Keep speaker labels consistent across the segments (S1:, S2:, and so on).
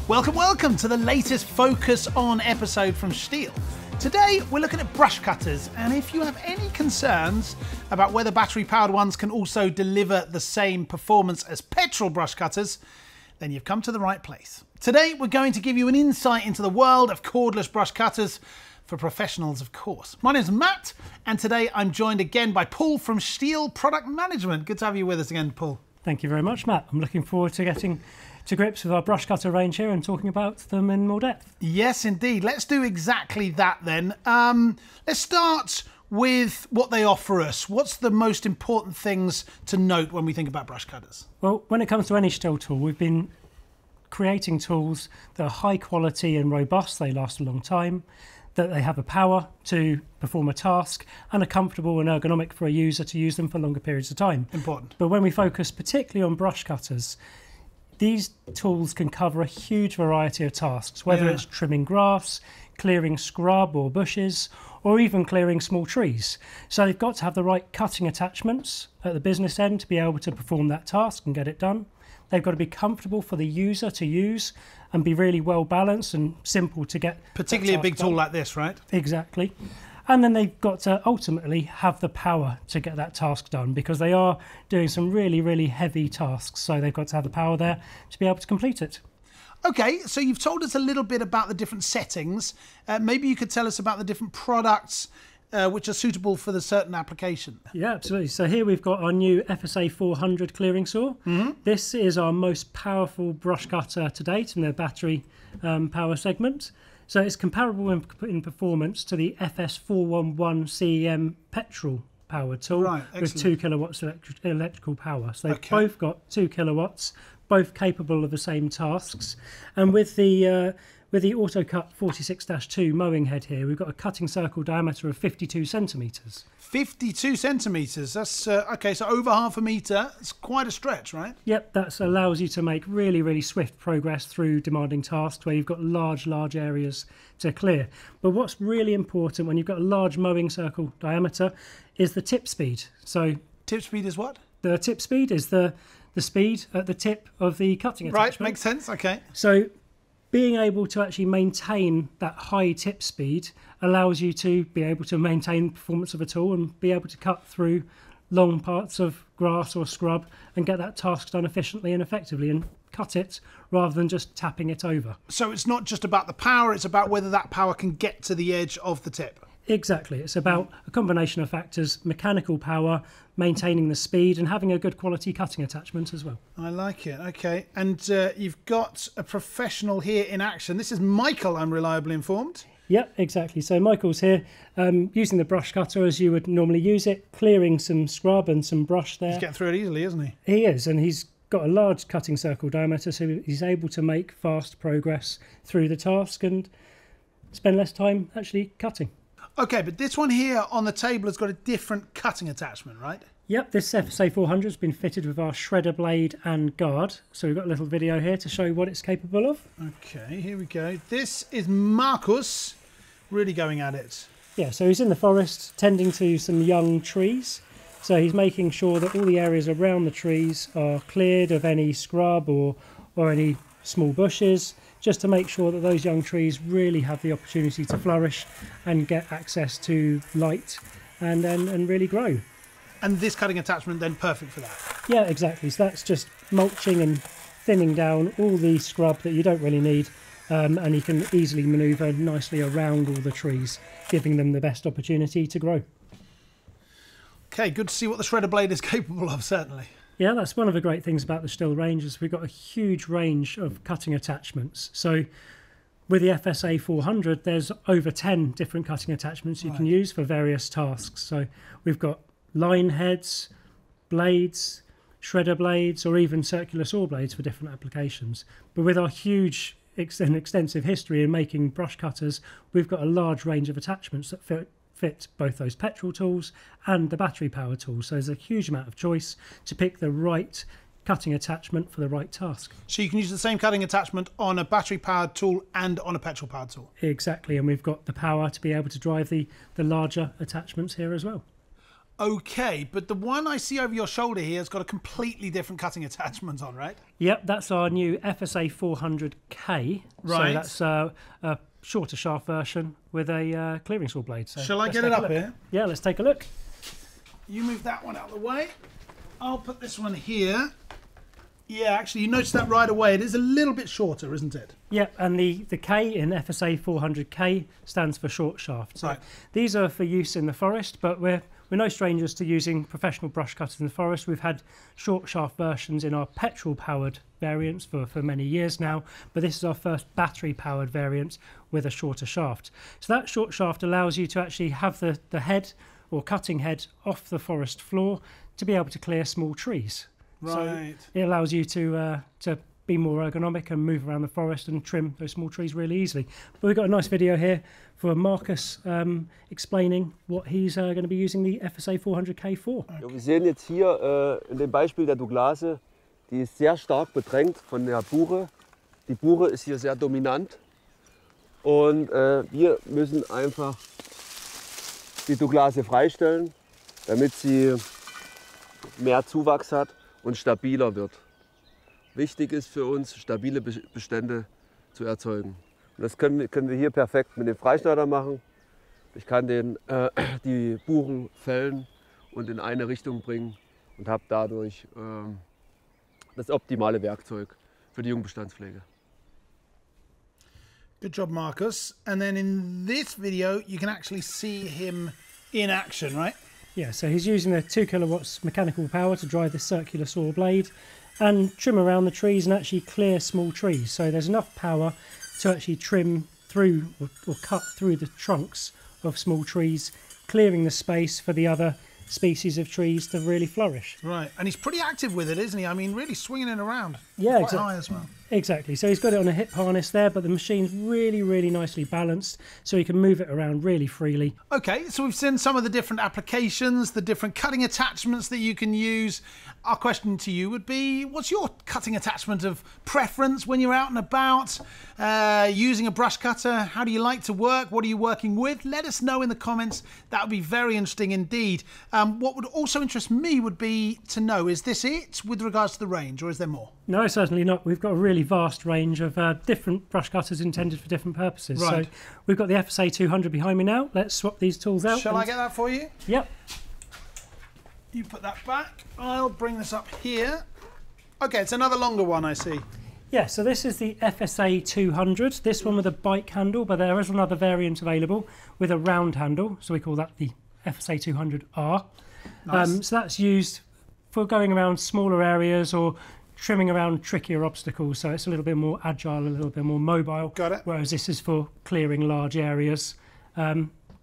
S1: Welcome to the latest Focus On episode from STIHL. Today we're looking at brush cutters, and if you have any concerns about whether battery powered ones can also deliver the same performance as petrol brush cutters, then you've come to the right place. Today we're going to give you an insight into the world of cordless brush cutters for professionals, of course. My name's Matt, and today I'm joined again by Paul from STIHL Product Management. Good to have you with us again, Paul.
S2: Thank you very much, Matt. I'm looking forward to getting to grips with our brush cutter range here and talking about them in more depth.
S1: Yes, indeed. Let's do exactly that then. Let's start with what they offer us. What's the most important things to note when we think about brush cutters?
S2: Well, when it comes to any STIHL tool, we've been creating tools that are high quality and robust. They last a long time, that they have the power to perform a task and are comfortable and ergonomic for a user to use them for longer periods of time.
S1: Important.
S2: But when we focus particularly on brush cutters, these tools can cover a huge variety of tasks, whether it's trimming grass, clearing scrub or bushes, or even clearing small trees. So they've got to have the right cutting attachments at the business end to be able to perform that task and get it done. They've got to be comfortable for the user to use and be really well balanced and simple to get.
S1: Particularly a big tool like this, right?
S2: Exactly. And then they've got to ultimately have the power to get that task done, because they are doing some really, really heavy tasks. So they've got to have the power there to be able to complete it.
S1: Okay, so you've told us a little bit about the different settings. Maybe you could tell us about the different products which are suitable for the certain application.
S2: Yeah, absolutely. So here we've got our new FSA 400 clearing saw. This is our most powerful brush cutter to date in the battery power segment. So it's comparable in performance to the FS411 CEM petrol powered tool with 2 kilowatts electrical power. So they've both got 2 kilowatts, both capable of the same tasks. And with the AutoCut 46-2 mowing head here, we've got a cutting circle diameter of 52 centimetres. 52 centimetres, that's okay, so over half a metre. It's quite a stretch, right? Yep, that allows you to make really, really swift progress through demanding tasks where you've got large areas to clear. But what's really important when you've got a large mowing circle diameter is the tip speed. So
S1: tip speed is what?
S2: The tip speed is the speed at the tip of the cutting attachment.
S1: Right, makes sense, okay.
S2: So being able to actually maintain that high tip speed allows you to be able to maintain performance of a tool and be able to cut through long parts of grass or scrub and get that task done efficiently and effectively and cut it rather than just tapping it over.
S1: So it's not just about the power, it's about whether that power can get to the edge of the tip.
S2: Exactly. It's about a combination of factors: mechanical power, maintaining the speed, and having a good quality cutting attachment as well.
S1: I like it. Okay. And you've got a professional here in action. This is Michael, I'm reliably informed.
S2: Yep, exactly. So Michael's here using the brush cutter as you would normally use it, clearing some scrub and some brush there.
S1: He's getting through it easily, isn't he?
S2: He is, and he's got a large cutting circle diameter, so he's able to make fast progress through the task and spend less time actually cutting.
S1: Okay, but this one here on the table has got a different cutting attachment, right?
S2: Yep, this FSA 400 has been fitted with our shredder blade and guard. So we've got a little video here to show you what it's capable of.
S1: Okay, here we go. This is Marcus really going at it.
S2: Yeah, so he's in the forest tending to some young trees. So he's making sure that all the areas around the trees are cleared of any scrub or any small bushes, just to make sure that those young trees really have the opportunity to flourish and get access to light and really grow.
S1: And this cutting attachment then perfect for that?
S2: Yeah, exactly. So that's just mulching and thinning down all the scrub that you don't really need, and you can easily manoeuvre nicely around all the trees, giving them the best opportunity to grow.
S1: Okay, good to see what the shredder blade is capable of, certainly.
S2: Yeah, that's one of the great things about the STIHL range, is we've got a huge range of cutting attachments. So with the FSA 400, there's over 10 different cutting attachments you can use for various tasks. So we've got line heads, blades, shredder blades, or even circular saw blades for different applications. But with our huge and extensive history in making brush cutters, we've got a large range of attachments that fit both those petrol tools and the battery power tools. So there's a huge amount of choice to pick the right cutting attachment for the right task.
S1: So you can use the same cutting attachment on a battery powered tool and on a petrol powered tool?
S2: Exactly, and we've got the power to be able to drive the larger attachments here as well.
S1: Okay, but the one I see over your shoulder here has got a completely different cutting attachment on, right?
S2: Yep, that's our new FSA 400K.
S1: Right.
S2: So that's a shorter shaft version with a clearing saw blade. So
S1: shall I get it up here?
S2: Yeah, let's take a look.
S1: You move that one out of the way. I'll put this one here. Yeah, actually, you notice that right away. It is a little bit shorter, isn't it?
S2: Yep, and the K in FSA 400K stands for short shaft. So
S1: right.
S2: These are for use in the forest, but we're no strangers to using professional brush cutters in the forest. We've had short shaft versions in our petrol-powered variants for many years now, but this is our first battery-powered variant with a shorter shaft. So that short shaft allows you to actually have the head or cutting head off the forest floor to be able to clear small trees.
S1: Right.
S2: So it allows you to be more ergonomic and move around the forest and trim those small trees really easily. But we've got a nice video here for Marcus explaining what he's going to be using the FSA 400K for.
S3: Ja, wir sehen jetzt hier in dem Beispiel der Douglase, die ist sehr stark bedrängt von der Buche. Die Buche ist hier sehr dominant und wir müssen einfach die Douglase freistellen, damit sie mehr Zuwachs hat und stabiler wird. Wichtig ist für uns, stabile Bestände zu erzeugen. Und das können wir hier perfekt mit dem Freischneider machen. Ich kann die Buchen fällen und in eine Richtung bringen und habe dadurch das optimale Werkzeug für die Jungbestandspflege.
S1: Good job, Marcus. And then in this video, you can actually see him in action, right?
S2: Yeah, so he's using the 2 kilowatts mechanical power to drive the circular saw blade and trim around the trees and actually clear small trees. So there's enough power to actually trim through or cut through the trunks of small trees, clearing the space for the other species of trees to really flourish.
S1: Right, and he's pretty active with it, isn't he? I mean, really swinging it around.
S2: Yeah,
S1: quite high as well.
S2: Exactly. So he's got it on a hip harness there, but the machine's really, really nicely balanced, so he can move it around really freely.
S1: Okay, so we've seen some of the different applications, the different cutting attachments that you can use. Our question to you would be, what's your cutting attachment of preference when you're out and about using a brush cutter? How do you like to work? What are you working with? Let us know in the comments. That would be very interesting indeed. What would also interest me would be to know, is this it with regards to the range, or is there more?
S2: No, certainly not. We've got a really vast range of different brush cutters intended for different purposes.
S1: Right.
S2: So we've got the FSA 200 behind me now. Let's swap these tools out.
S1: Shall I get that for you?
S2: Yep.
S1: You put that back. I'll bring this up here. Okay, it's another longer one, I see.
S2: Yeah, so this is the FSA 200. This one with a bike handle, but there is another variant available with a round handle. So we call that the FSA 200R.
S1: Nice.
S2: So that's used for going around smaller areas or trimming around trickier obstacles, so it's a little bit more agile, a little bit more mobile.
S1: Got it.
S2: Whereas this is for clearing large areas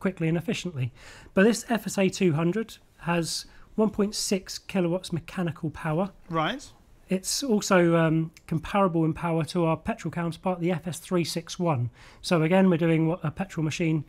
S2: quickly and efficiently. But this FSA 200 has 1.6 kilowatts mechanical power.
S1: Right.
S2: It's also comparable in power to our petrol counterpart, the FS361. So again, we're doing what a petrol machine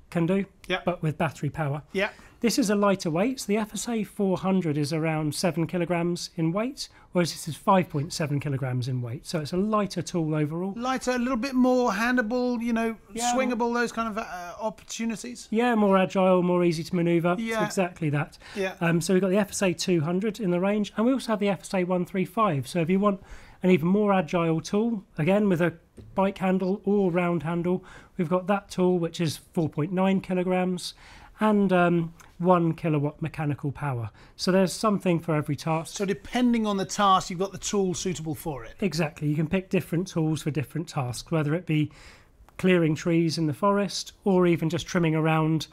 S2: can do, but with battery power.
S1: Yeah.
S2: This is a lighter weight. So the FSA 400 is around 7 kilograms in weight, whereas this is 5.7 kilograms in weight. So it's a lighter tool overall.
S1: Lighter, a little bit more handable, you know, swingable, those kind of opportunities.
S2: Yeah, more agile, more easy to manoeuvre.
S1: Yeah.
S2: It's exactly that.
S1: Yeah.
S2: So we've got the FSA 200 in the range, and we also have the FSA 135. So if you want an even more agile tool, again with a bike handle or round handle, we've got that tool, which is 4.9 kilograms and 1 kilowatt mechanical power. So there's something for every task.
S1: So depending on the task, you've got the tool suitable for it.
S2: Exactly. You can pick different tools for different tasks, whether it be clearing trees in the forest or even just trimming around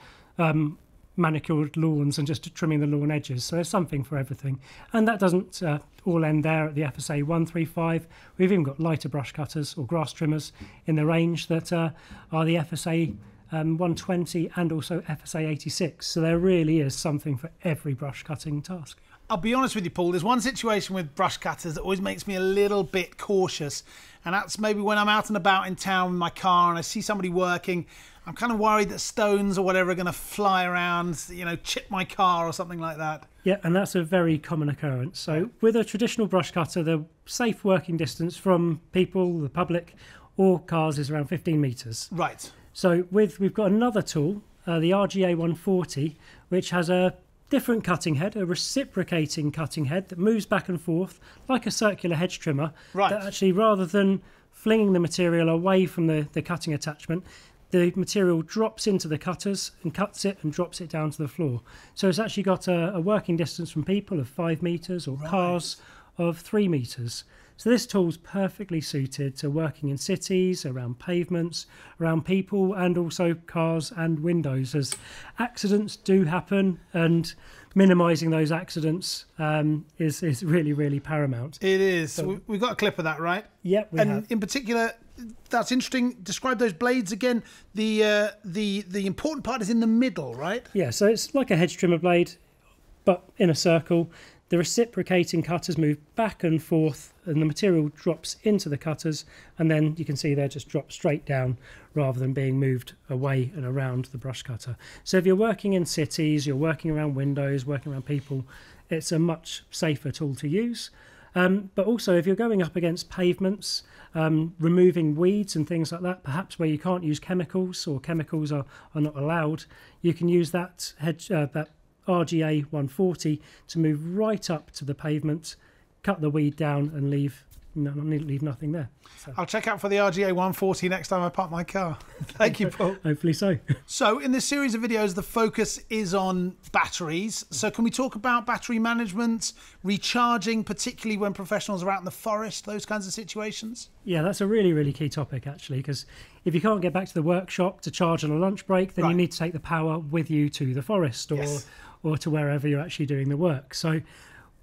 S2: manicured lawns and just trimming the lawn edges. So there's something for everything. And that doesn't all end there at the FSA 135. We've even got lighter brush cutters or grass trimmers in the range that are the FSA 120 and also FSA 86. So there really is something for every brush cutting task.
S1: I'll be honest with you, Paul, there's one situation with brush cutters that always makes me a little bit cautious, and that's maybe when I'm out and about in town with my car and I see somebody working. I'm kind of worried that stones or whatever are going to fly around, you know, chip my car or something like that.
S2: Yeah, and that's a very common occurrence. So with a traditional brush cutter, the safe working distance from people, the public, or cars is around 15 metres.
S1: Right.
S2: So we've got another tool, the RGA 140, which has a different cutting head, a reciprocating cutting head that moves back and forth like a circular hedge trimmer.
S1: Right.
S2: That actually, rather than flinging the material away from the cutting attachment, the material drops into the cutters and cuts it and drops it down to the floor. So it's actually got a working distance from people of 5 meters or cars of 3 meters. So this tool's perfectly suited to working in cities, around pavements, around people, and also cars and windows, as accidents do happen, and minimising those accidents is really, really paramount.
S1: It is. So, we've got a clip of that, right?
S2: Yep, we have.
S1: In particular, that's interesting. Describe those blades again. The important part is in the middle, right?
S2: Yeah, so it's like a hedge trimmer blade, but in a circle. The reciprocating cutters move back and forth, and the material drops into the cutters, and then you can see they just drop straight down rather than being moved away and around the brush cutter. So if you're working in cities, you're working around windows, working around people, it's a much safer tool to use. But also if you're going up against pavements, removing weeds and things like that, perhaps where you can't use chemicals or chemicals are not allowed, you can use that RGA 140 to move right up to the pavement, cut the weed down and leave nothing there. So.
S1: I'll check out for the RGA 140 next time I park my car. Thank you, Paul.
S2: Hopefully so.
S1: So in this series of videos, the focus is on batteries. So can we talk about battery management, recharging, particularly when professionals are out in the forest, those kinds of situations?
S2: Yeah, that's a really, really key topic, actually, because if you can't get back to the workshop to charge on a lunch break, then you need to take the power with you to the forest or to wherever you're actually doing the work. So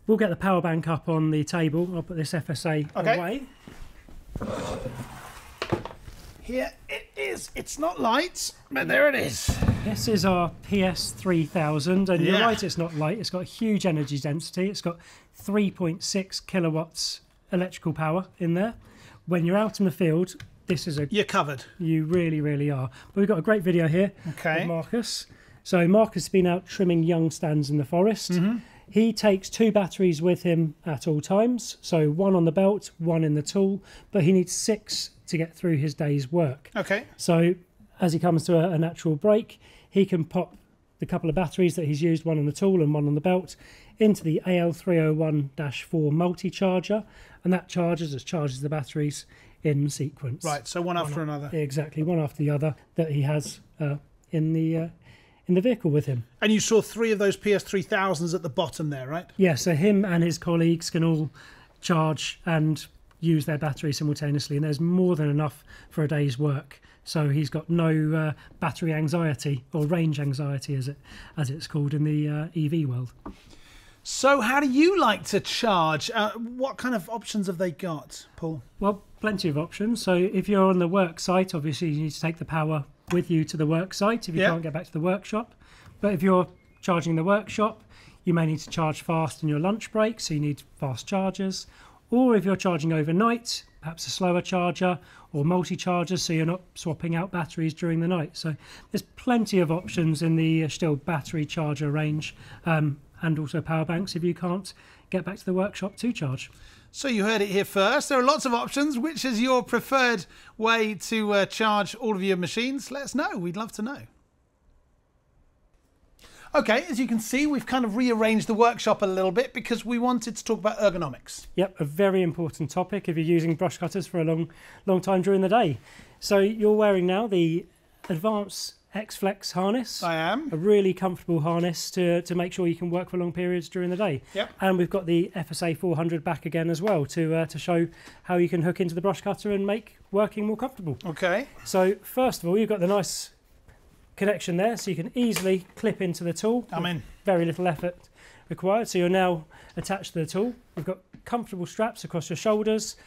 S2: we'll get the power bank up on the table. I'll put this FSA away.
S1: Here it is. It's not light, but there it is.
S2: This is our PS3000, and you're right, it's not light. It's got huge energy density. It's got 3.6 kilowatts electrical power in there. When you're out in the field, this is
S1: You're covered.
S2: You really, really are. But we've got a great video here of Marcus. So Marcus has been out trimming young stands in the forest. He takes 2 batteries with him at all times. So 1 on the belt, 1 in the tool, but he needs 6 to get through his day's work.
S1: Okay.
S2: So as he comes to a natural break, he can pop the couple of batteries that he's used, 1 on the tool and 1 on the belt, into the AL301-4 multi-charger, and that charges the batteries in sequence.
S1: Right, so one after another.
S2: Exactly, one after the other that he has in the vehicle with him.
S1: And you saw 3 of those PS3000s at the bottom there, right?
S2: Yeah, so him and his colleagues can all charge and use their battery simultaneously, and there's more than enough for a day's work. So he's got no battery anxiety, or range anxiety as it's called in the EV world.
S1: So how do you like to charge? What kind of options have they got, Paul?
S2: Well, plenty of options. So if you're on the work site, obviously you need to take the power with you to the work site if you can't get back to the workshop. But if you're charging the workshop, you may need to charge fast in your lunch break, so you need fast chargers. Or if you're charging overnight, perhaps a slower charger or multi-chargers, so you're not swapping out batteries during the night. So there's plenty of options in the STIHL battery charger range, and also power banks if you can't get back to the workshop to charge.
S1: So you heard it here first. There are lots of options. Which is your preferred way to charge all of your machines? Let us know. We'd love to know. Okay, as you can see, we've kind of rearranged the workshop a little bit because we wanted to talk about ergonomics.
S2: Yep, a very important topic if you're using brush cutters for a long time during the day. So you're wearing now the Advanced X-Flex harness.
S1: I am.
S2: A really comfortable harness to make sure you can work for long periods during the day.
S1: Yep.
S2: And we've got the FSA 400 back again as well to show how you can hook into the brush cutter and make working more comfortable.
S1: Okay.
S2: So first of all, you've got the nice connection there, so you can easily clip into the tool.
S1: I'm in.
S2: Very little effort required. So you're now attached to the tool. We've got comfortable straps across your shoulders,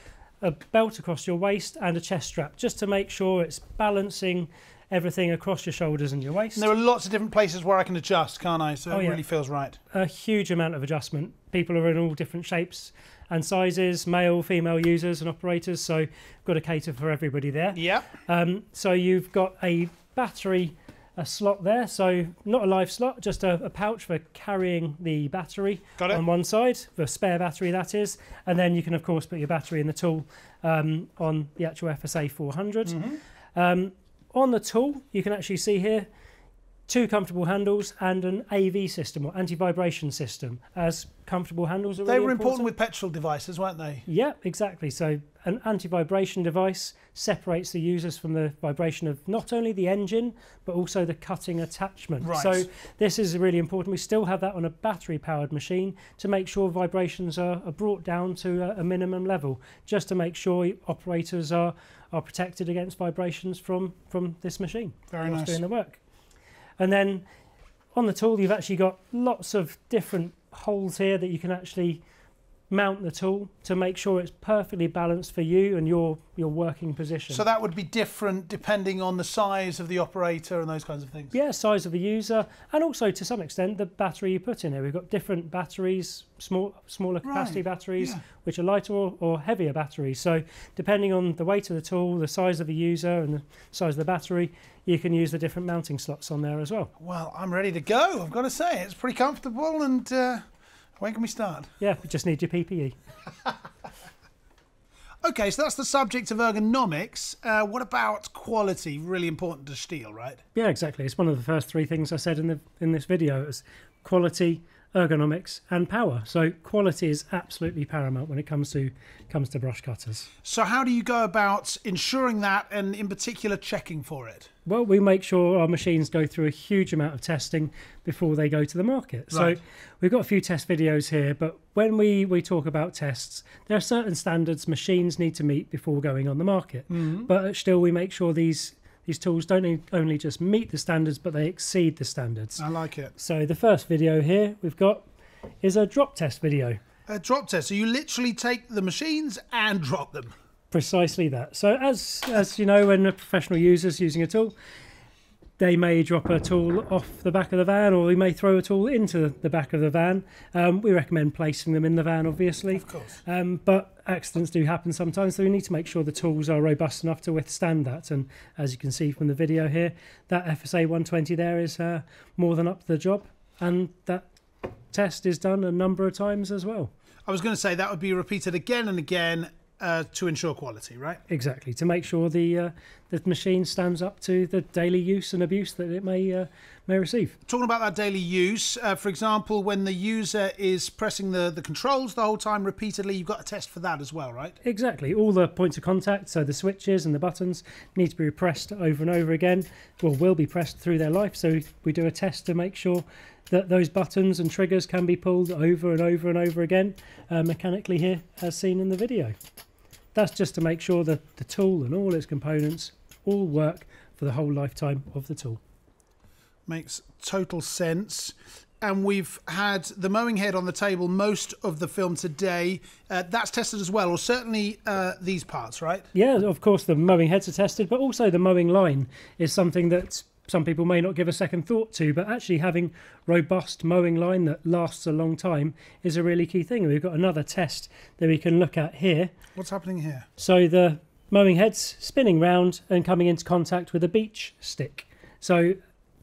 S2: a belt across your waist, and a chest strap, just to make sure it's balancing everything across your shoulders and your waist.
S1: And there are lots of different places where I can adjust, can't I? So it really feels right.
S2: A huge amount of adjustment. People are in all different shapes and sizes, male, female users and operators, so we've got to cater for everybody there.
S1: Yeah.
S2: So you've got a battery slot there, so not a live slot, just a pouch for carrying the battery on one side, the spare battery that is, and then you can of course put your battery in the tool on the actual FSA 400. On the tool, you can actually see here 2 comfortable handles and an AV system or anti-vibration system, as comfortable handles are really
S1: They were important with petrol devices, weren't they?
S2: Yeah, exactly. So an anti-vibration device separates the users from the vibration of not only the engine but also the cutting attachment.
S1: Right.
S2: So this is really important. We still have that on a battery powered machine to make sure vibrations are brought down to a minimum level, just to make sure operators are protected against vibrations from this machine.
S1: Very nice.
S2: Doing the work. And then on the tool, you've actually got lots of different holes here that you can actually mount the tool to make sure it's perfectly balanced for you and your working position.
S1: So that would be different depending on the size of the operator and those kinds of things?
S2: Yeah, size of the user, and also to some extent the battery you put in here. We've got different batteries, smaller capacity batteries, which are lighter or heavier batteries. So depending on the weight of the tool, the size of the user and the size of the battery, you can use the different mounting slots on there as well.
S1: Well, I'm ready to go, I've got to say. It's pretty comfortable, and when can we start?
S2: Yeah, we just need your PPE.
S1: Okay, so that's the subject of ergonomics. What about quality? Really important to STIHL, right?
S2: Yeah, exactly. It's one of the first 3 things I said in this video. It was quality, ergonomics and power. So quality is absolutely paramount when it comes to brush cutters.
S1: So how do you go about ensuring that, and in particular checking for it?
S2: Well, we make sure our machines go through a huge amount of testing before they go to the market.
S1: Right.
S2: So we've got a few test videos here, but when we talk about tests, there are certain standards machines need to meet before going on the market. But still, we make sure these tools don't only just meet the standards, but they exceed the standards.
S1: I like it.
S2: So the first video here we've got is a drop test video.
S1: A drop test, so you literally take the machines and drop them.
S2: Precisely that. So as you know, when a professional user's using a tool, they may drop a tool off the back of the van, or they may throw a tool into the back of the van. We recommend placing them in the van, obviously.
S1: Of course.
S2: But accidents do happen sometimes, so we need to make sure the tools are robust enough to withstand that. And as you can see from the video here, that FSA 120 there is more than up to the job, and that test is done a number of times as well.
S1: I was going to say that would be repeated again and again to ensure quality, right?
S2: Exactly, to make sure the machine stands up to the daily use and abuse that it may receive.
S1: Talking about that daily use, for example, when the user is pressing the controls the whole time repeatedly, you've got a test for that as well, right?
S2: Exactly, all the points of contact, so the switches and the buttons need to be pressed over and over again, or will be pressed through their life. So we do a test to make sure that those buttons and triggers can be pulled over and over and over again mechanically here, as seen in the video. That's just to make sure that the tool and all its components all work for the whole lifetime of the tool.
S1: Makes total sense. And we've had the mowing head on the table most of the film today. That's tested as well, or certainly these parts, right?
S2: Yeah, of course the mowing heads are tested, but also the mowing line is something that some people may not give a second thought to, but actually having robust mowing line that lasts a long time is a really key thing. We've got another test that we can look at here.
S1: What's happening here?
S2: So the mowing head's spinning round and coming into contact with a beach stick. So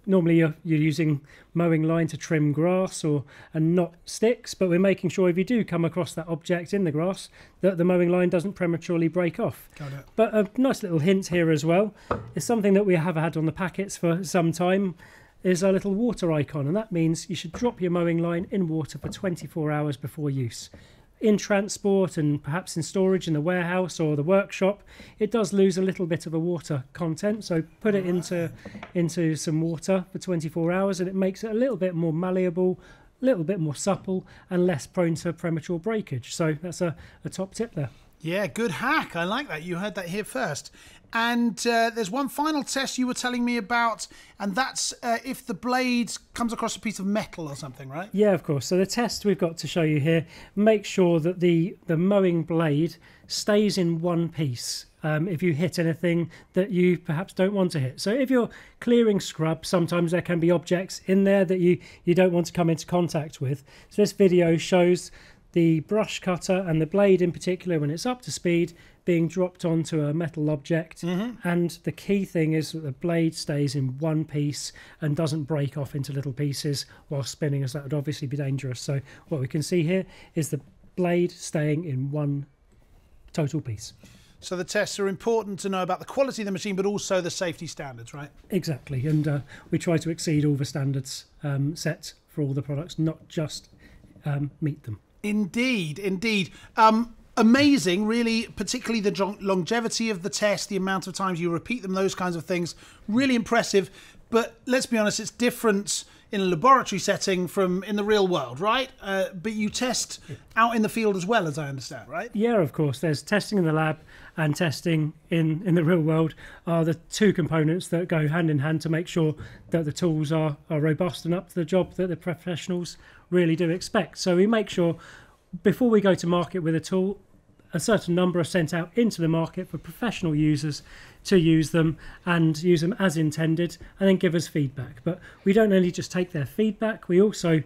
S2: normally you're using mowing line to trim grass and not sticks, but we're making sure if you do come across that object in the grass that the mowing line doesn't prematurely break off.
S1: Got it.
S2: But a nice little hint here as well is something that we have had on the packets for some time is a little water icon, and that means you should drop your mowing line in water for 24 hours before use. In transport and perhaps in storage in the warehouse or the workshop, it does lose a little bit of a water content, so put it into some water for 24 hours and it makes it a little bit more malleable, a little bit more supple and less prone to premature breakage. So that's a top tip there.
S1: Yeah, good hack. I like that. You heard that here first. And there's one final test you were telling me about, and that's if the blade comes across a piece of metal or something, right?
S2: Yeah, of course. So the test we've got to show you here, make sure that the mowing blade stays in one piece if you hit anything that you perhaps don't want to hit. So if you're clearing scrub, sometimes there can be objects in there that you don't want to come into contact with. So this video shows the brush cutter and the blade in particular, when it's up to speed, being dropped onto a metal object. And the key thing is that the blade stays in one piece and doesn't break off into little pieces while spinning, as that would obviously be dangerous. So what we can see here is the blade staying in one total piece.
S1: So the tests are important to know about the quality of the machine, but also the safety standards, right?
S2: Exactly, and we try to exceed all the standards set for all the products, not just meet them.
S1: Indeed, indeed. Amazing, really, particularly the longevity of the test, the amount of times you repeat them, those kinds of things. Really impressive. But let's be honest, it's different in a laboratory setting from in the real world, right? But you test out in the field as well, as I understand, right?
S2: Yeah, of course. There's testing in the lab and testing in the real world are the two components that go hand in hand to make sure that the tools are robust and up to the job that the professionals really do expect. So we make sure before we go to market with a tool, a certain number are sent out into the market for professional users to use them and use them as intended and then give us feedback. But we don't only just take their feedback, we also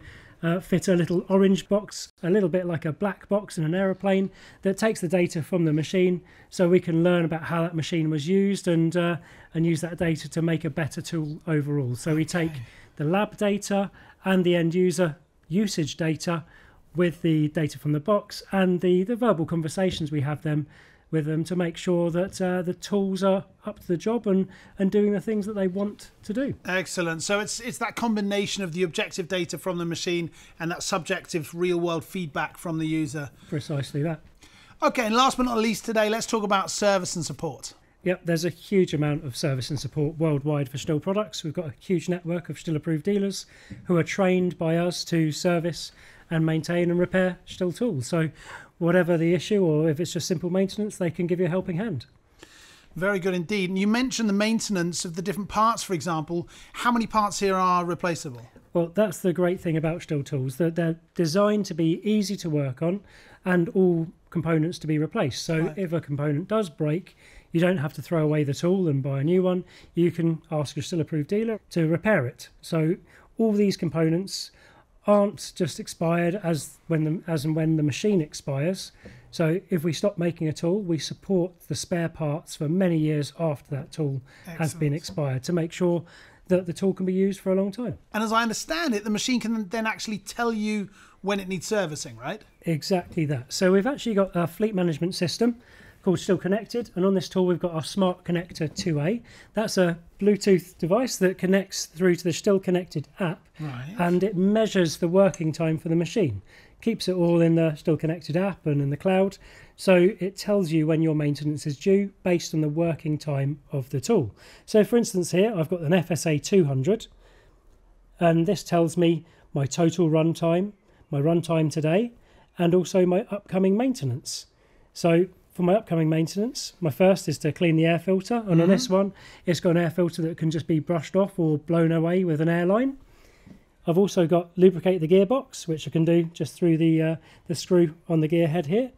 S2: fit a little orange box, a little bit like a black box in an aeroplane, that takes the data from the machine so we can learn about how that machine was used and use that data to make a better tool overall. So we take the lab data and the end user usage data with the data from the box and the verbal conversations we have with them to make sure that the tools are up to the job and doing the things that they want to do.
S1: Excellent. So it's that combination of the objective data from the machine and that subjective real-world feedback from the user.
S2: Precisely that.
S1: Okay, and last but not least today, let's talk about service and support.
S2: Yep, there's a huge amount of service and support worldwide for STIHL products. We've got a huge network of STIHL approved dealers who are trained by us to service and maintain and repair STIHL tools. So whatever the issue, or if it's just simple maintenance, they can give you a helping hand.
S1: Very good indeed. And you mentioned the maintenance of the different parts, for example. How many parts here are replaceable?
S2: Well, that's the great thing about STIHL tools, that they're designed to be easy to work on and all components to be replaced. So if a component does break, you don't have to throw away the tool and buy a new one. You can ask your STIHL approved dealer to repair it. So all these components aren't just expired as and when the machine expires. So if we stop making a tool, we support the spare parts for many years after that tool has been expired to make sure that the tool can be used for a long time.
S1: And as I understand it, the machine can then actually tell you when it needs servicing, right?
S2: Exactly that. So we've actually got a fleet management system called STIHL Connected, and on this tool we've got our Smart Connector 2A. That's a Bluetooth device that connects through to the STIHL Connected app, and it measures the working time for the machine. Keeps it all in the STIHL Connected app and in the cloud, so it tells you when your maintenance is due based on the working time of the tool. So for instance here I've got an FSA 200, and this tells me my total runtime, my runtime today, and also my upcoming maintenance. So for my upcoming maintenance, my first is to clean the air filter, and on this one it's got an air filter that can just be brushed off or blown away with an airline. I've also got lubricate the gearbox, which I can do just through the screw on the gear head here,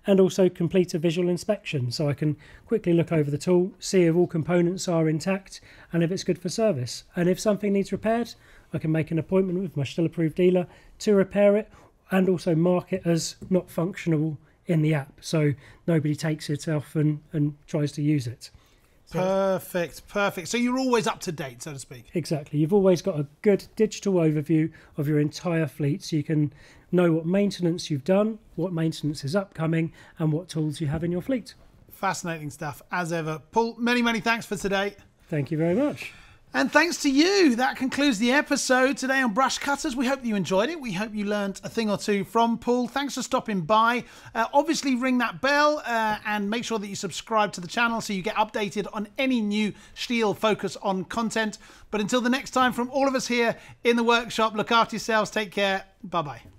S2: and also complete a visual inspection, so I can quickly look over the tool, see if all components are intact and if it's good for service. And if something needs repaired, I can make an appointment with my STIHL approved dealer to repair it and also mark it as not functional in the app, so nobody takes it off and tries to use it.
S1: Perfect, perfect. So you're always up to date, so to speak.
S2: Exactly. You've always got a good digital overview of your entire fleet, so you can know what maintenance you've done, what maintenance is upcoming, and what tools you have in your fleet.
S1: Fascinating stuff, as ever. Paul, many, many thanks for today.
S2: Thank you very much.
S1: And thanks to you. That concludes the episode today on brush cutters. We hope you enjoyed it. We hope you learned a thing or two from Paul. Thanks for stopping by. Obviously, ring that bell and make sure that you subscribe to the channel so you get updated on any new STIHL Focus on content. But until the next time, from all of us here in the workshop, look after yourselves. Take care. Bye-bye.